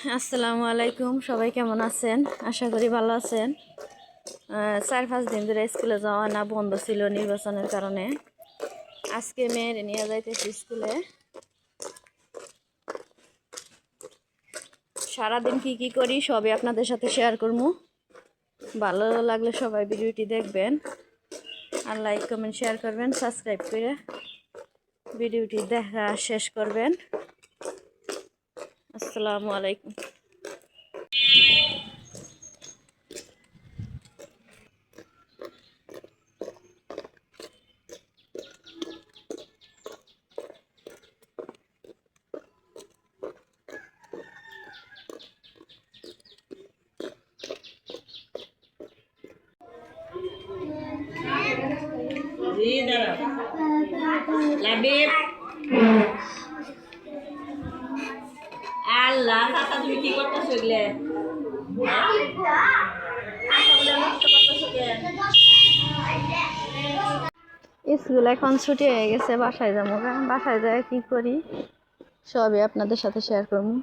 আসসালামু আলাইকুম, সবাই কেমন আছেন? আশা করি ভালো আছেন। 4-5 দিন ধরে স্কুলে যাওয়া না বন্ধ ছিল নির্বাচনের কারণে। আজকে মেয়ের নিয়ে যাইতেছি স্কুলে। সারাদিন কি করি সবই আপনাদের সাথে শেয়ার করবো। ভালো লাগলে সবাই ভিডিওটি দেখবেন আর লাইক কমেন্ট শেয়ার করবেন, সাবস্ক্রাইব করে ভিডিওটি দেখা শেষ করবেন। আসসালামু আলাইকুম। আল্লাহ চাচা তুমি কি করতেছো এগুলো? স্কুল এখন ছুটি হয়ে গেছে, বাসায় যাবো। বাসায় যায় কি করি সবই আপনাদের সাথে শেয়ার করবো।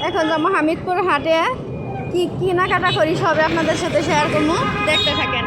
এখন যাবো হামিদপুর হাটে, কি কেনাকাটা করি সবই আপনাদের সাথে শেয়ার করবো, দেখতে থাকেন।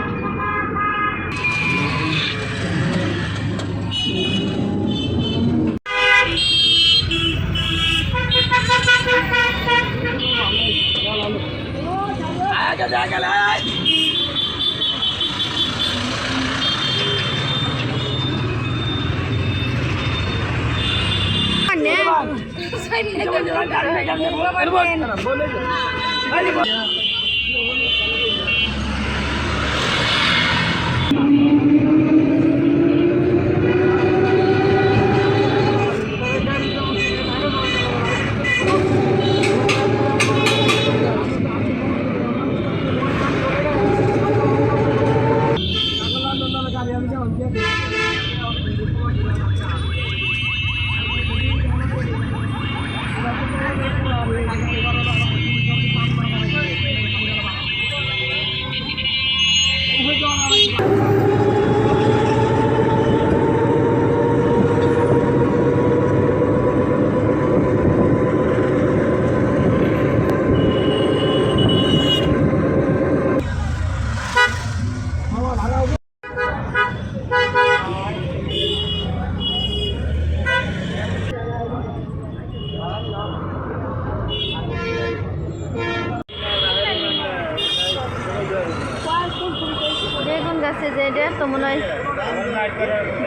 বেগুন গাছে যে এটা তো মনে হয়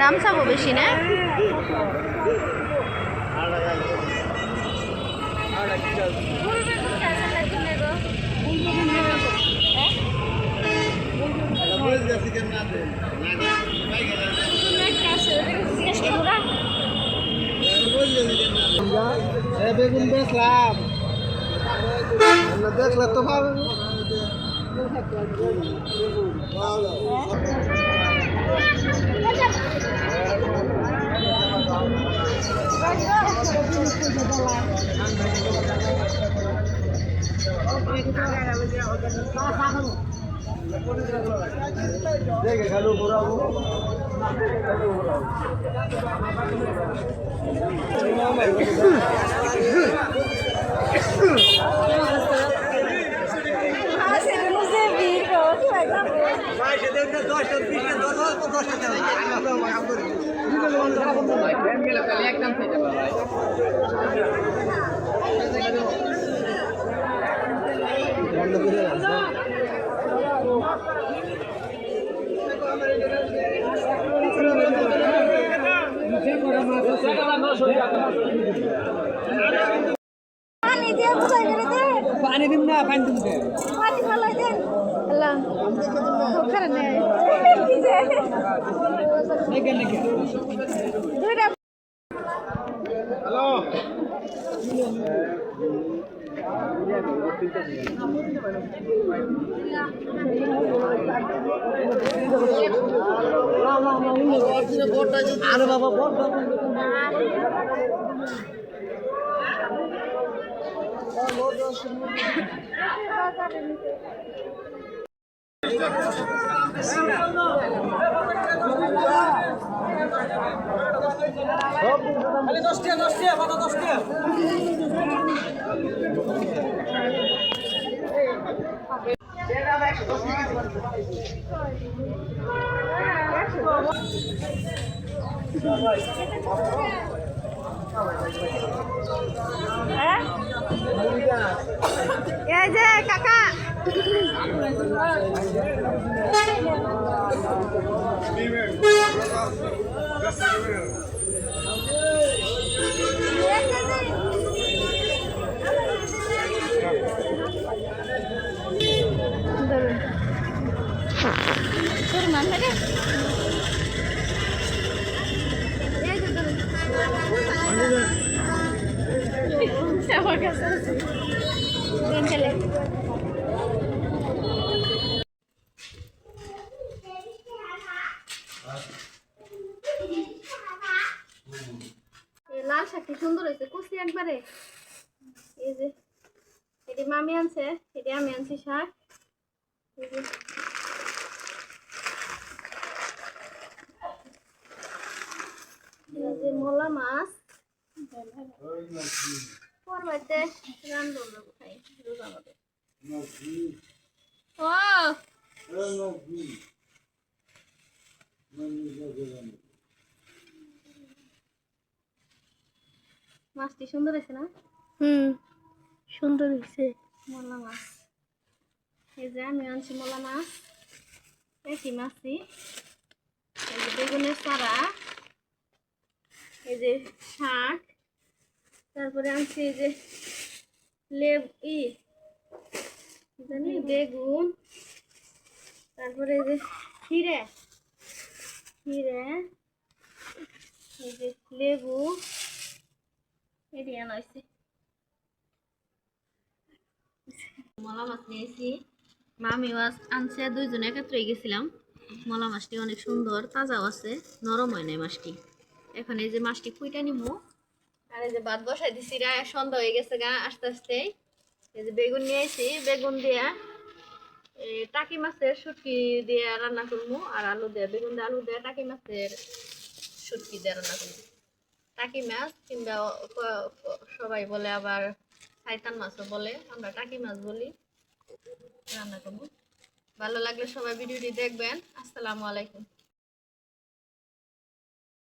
দাম চাবো বেশি না? বেগুন দেখলাম, দেখলে তো ভালো। দেখে খেলো ঘোরাবো। পানি দিন না, পানি দিন পানি ফলাই দেন। আল্লাহ ওখানে নেই দেখেন নাকি দুইটা। হ্যালো আরে বাবা বল খালি 10 টাকা 10 টাকা পাতা 10 টাকা এই যে কাকা তোর মানবে রে এই যে ধরুন আমার কাছে দিন চলে এই লাল শাকটি সুন্দর হয়েছে কুচি একবারে এই যে এটি মামি আনছে এটি আমি আনছি শাক এই যে এই যে মোলা মাছ পরবাইতে রান্ধব না কোথায় রোজা হবে ও মাছটি সুন্দর হয়েছে না সুন্দর হয়েছে মোলা মাছ এই যে আমি আনছি মোলা মাছ একই মাছই এই যে বেগুনের চারা এই যে শাক তারপরে আনছি এই যে জানি বেগুন তারপরে এই যে হিরে এই যে লেবু এটি আনা হয়েছে মলা মাছ নিয়েছি মামি মাছ আনছে দুইজনে একত্রে গেছিলাম মলা মাছটি অনেক সুন্দর তাজাও আছে নরম হয় নাই মাছটি এখন এই যে মাছটি কুইটা নিবো আর এই যে ভাত বসাই দিছি সন্ধ্যা হয়ে গেছে গা আস্তে আস্তে এই যে বেগুন নিয়ে আসি বেগুন দিয়া টাকি মাছের শুটকি দিয়ে রান্না করবো আর আলু দিয়ে বেগুন দিয়ে আলু দিয়ে টাকি মাছের শুটকি দিয়ে রান্না করবো টাকি মাছ কিংবা সবাই বলে আবার শয়তান মাছও বলে আমরা টাকি মাছ বলি রান্না করবো ভালো লাগলে সবাই ভিডিওটি দেখবেন আসসালামু আলাইকুম